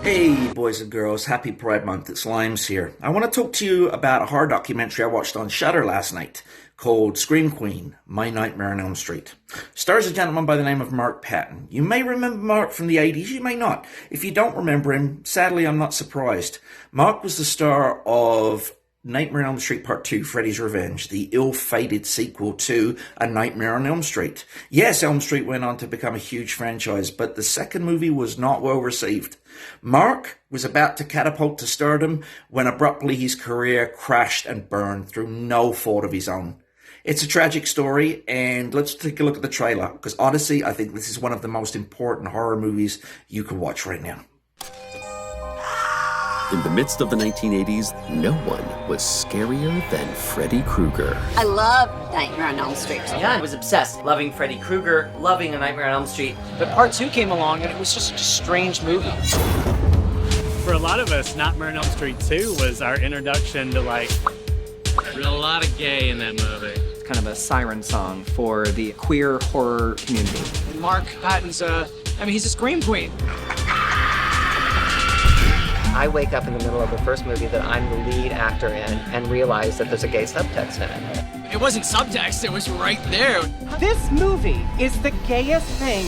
Hey, boys and girls, happy Pride Month. It's Limes here. I want to talk to you about a horror documentary I watched on Shudder last night called Scream Queen, My Nightmare on Elm Street. Stars a gentleman by the name of Mark Patton. You may remember Mark from the 80s, you may not. If you don't remember him, sadly, I'm not surprised. Mark was the star of Nightmare on Elm Street Part 2, Freddy's Revenge, the ill-fated sequel to A Nightmare on Elm Street. Yes, Elm Street went on to become a huge franchise, but the second movie was not well received. Mark was about to catapult to stardom when abruptly his career crashed and burned through no fault of his own. It's a tragic story, and let's take a look at the trailer, because honestly, I think this is one of the most important horror movies you can watch right now. In the midst of the 1980s, no one was scarier than Freddy Krueger. I love Nightmare on Elm Street. Yeah, I was obsessed. Loving Freddy Krueger, loving A Nightmare on Elm Street. But part 2 came along and it was just a strange movie. For a lot of us, Nightmare on Elm Street 2 was our introduction to There's a lot of gay in that movie. It's kind of a siren song for the queer horror community. Mark Patton's he's a scream queen. I wake up in the middle of the first movie that I'm the lead actor in and realize that there's a gay subtext in it. It wasn't subtext, it was right there. This movie is the gayest thing,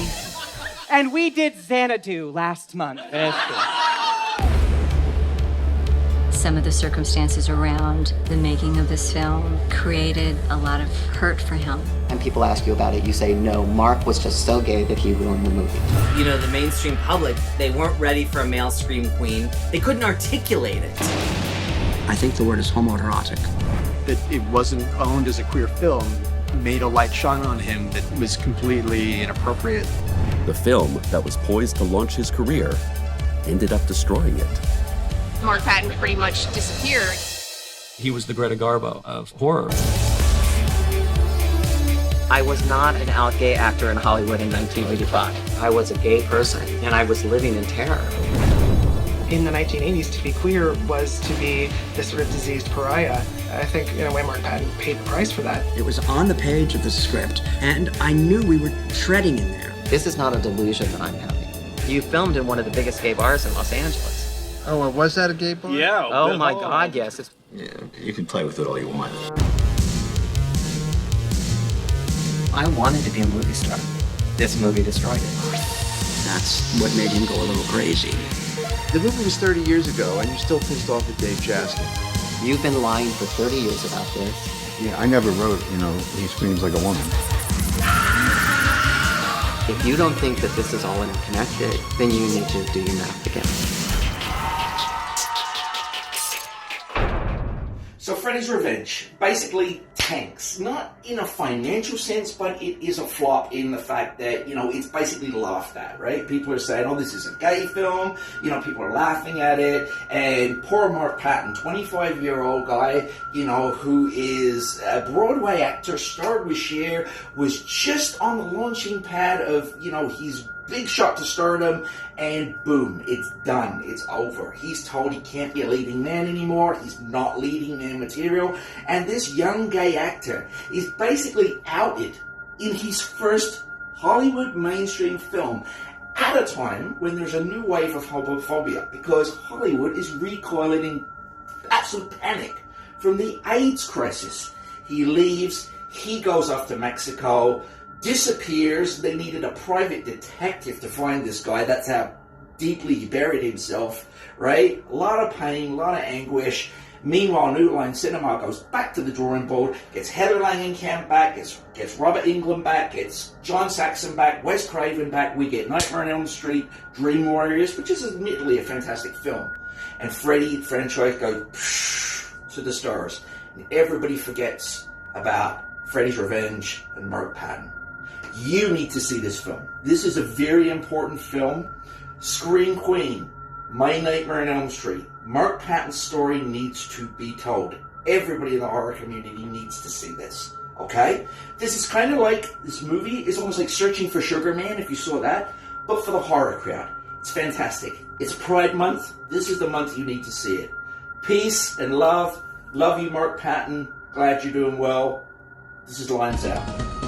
and we did Xanadu last month. Some of the circumstances around the making of this film created a lot of hurt for him. And people ask you about it, you say, no, Mark was just so gay that he ruined the movie. You know, the mainstream public, they weren't ready for a male scream queen. They couldn't articulate it. I think the word is homoerotic. That it wasn't owned as a queer film made a light shine on him that was completely inappropriate. The film that was poised to launch his career ended up destroying it. Mark Patton pretty much disappeared. He was the Greta Garbo of horror. I was not an out gay actor in Hollywood in 1985. I was a gay person, and I was living in terror. In the 1980s, to be queer was to be this sort of diseased pariah. I think, in a way, Mark Patton paid the price for that. It was on the page of the script, and I knew we were treading in there. This is not a delusion that I'm having. You filmed in one of the biggest gay bars in Los Angeles. Oh, was that a gay bar? Yeah. Oh my God, yes. Yeah, you can play with it all you want. I wanted to be a movie star. This movie destroyed it. That's what made him go a little crazy. The movie was 30 years ago, and you're still pissed off at Dave Jaskin. You've been lying for 30 years about this. Yeah, I never wrote, he screams like a woman. If you don't think that this is all interconnected, then you need to do your math again. So Freddy's Revenge basically tanks, not in a financial sense, but it is a flop in the fact that, it's basically laughed at, right? People are saying, oh, this is a gay film, people are laughing at it, and poor Mark Patton, 25-year-old guy, who is a Broadway actor, starred with Cher, was just on the launching pad of, his big shot to stardom, and boom, it's done. It's over. He's told he can't be a leading man anymore. He's not leading man material. And this young gay actor is basically outed in his first Hollywood mainstream film at a time when there's a new wave of homophobia, because Hollywood is recoiling in absolute panic from the AIDS crisis. He leaves. He goes off to Mexico. Disappears. They needed a private detective to find this guy. That's how deeply he buried himself, right? A lot of pain, a lot of anguish. Meanwhile, New Line Cinema goes back to the drawing board, gets Heather Langenkamp back, gets Robert Englund back, gets John Saxon back, Wes Craven back. We get Nightmare on Elm Street, Dream Warriors, which is admittedly a fantastic film. And Freddy franchise goes to the stars. And everybody forgets about Freddy's Revenge and Mark Patton. You need to see this film. This is a very important film. Scream Queen, My Nightmare on Elm Street. Mark Patton's story needs to be told. Everybody in the horror community needs to see this. Okay? This is kind of like, this movie is almost like Searching for Sugar Man, if you saw that, but for the horror crowd. It's fantastic. It's Pride Month. This is the month you need to see it. Peace and love. Love you, Mark Patton. Glad you're doing well. This is Limes Out.